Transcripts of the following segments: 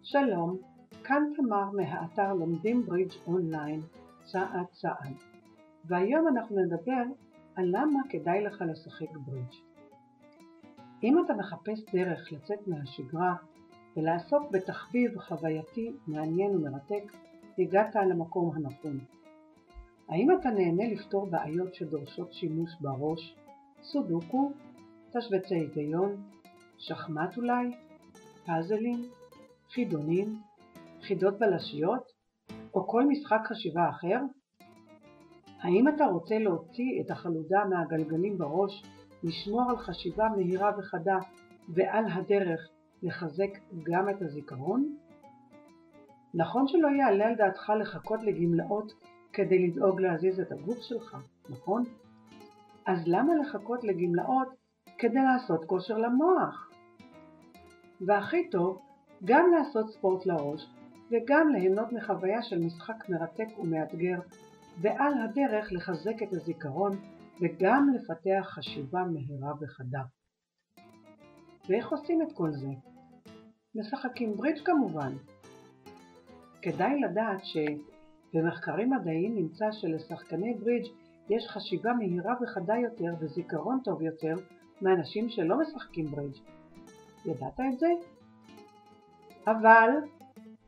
שלום, כאן תמר מהאתר לומדים ברידג' אונליין צעד צעד, והיום אנחנו נדבר על למה כדאי לך לשחק ברידג'. אם אתה מחפש דרך לצאת מהשגרה ולעסוק בתחביב חווייתי מעניין ומרתק, הגעת למקום הנכון. האם אתה נהנה לפתור בעיות שדורשות שימוש בראש, סודוקו, תשבצי היגיון, שחמט אולי, פאזלים, חידונים, חידות בלשיות, או כל משחק חשיבה אחר? האם אתה רוצה להוציא את החלודה מהגלגלים בראש, לשמור על חשיבה מהירה וחדה, ועל הדרך לחזק גם את הזיכרון? נכון שלא יעלה על דעתך לחכות לגמלאות כדי לדאוג להזיז את הגוף שלך, נכון? אז למה לחכות לגמלאות כדי לעשות כושר למוח? והכי טוב, גם לעשות ספורט לראש וגם ליהנות מחוויה של משחק מרתק ומאתגר, ועל הדרך לחזק את הזיכרון וגם לפתח חשיבה מהירה וחדה. ואיך עושים את כל זה? משחקים ברידג' כמובן. כדאי לדעת שבמחקרים מדעיים נמצא שלשחקני ברידג' יש חשיבה מהירה וחדה יותר וזיכרון טוב יותר מאנשים שלא משחקים ברידג'. ידעת את זה? אבל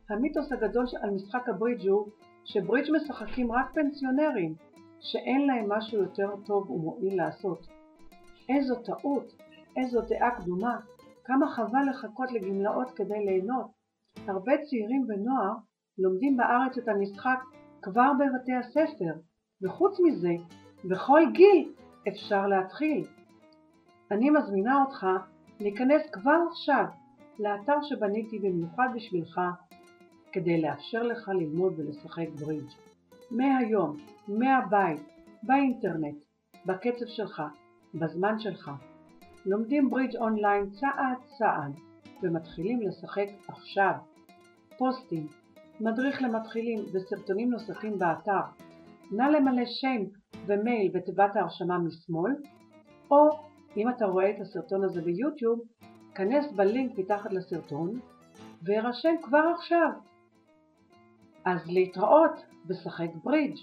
המיתוס הגדול על משחק הברידג' הוא שברידג' משחקים רק פנסיונרים שאין להם משהו יותר טוב ומועיל לעשות. איזו טעות, איזו דעה קדומה, כמה חבל לחכות לגמלאות כדי ליהנות. הרבה צעירים ונוער לומדים בארץ את המשחק כבר בבתי הספר, וחוץ מזה, בכל גיל אפשר להתחיל. אני מזמינה אותך להיכנס כבר עכשיו לאתר שבניתי במיוחד בשבילך, כדי לאפשר לך ללמוד ולשחק ברידג' מהיום, מהבית, באינטרנט, בקצב שלך, בזמן שלך. לומדים ברידג' אונליין צעד צעד ומתחילים לשחק עכשיו. פוסטים, מדריך למתחילים וסרטונים נוספים באתר. נא למלא שם ומייל בתיבת ההרשמה משמאל, או אם אתה רואה את הסרטון הזה ביוטיוב, כנס בלינק מתחת לסרטון והירשם כבר עכשיו. אז להתראות בשחק ברידג'.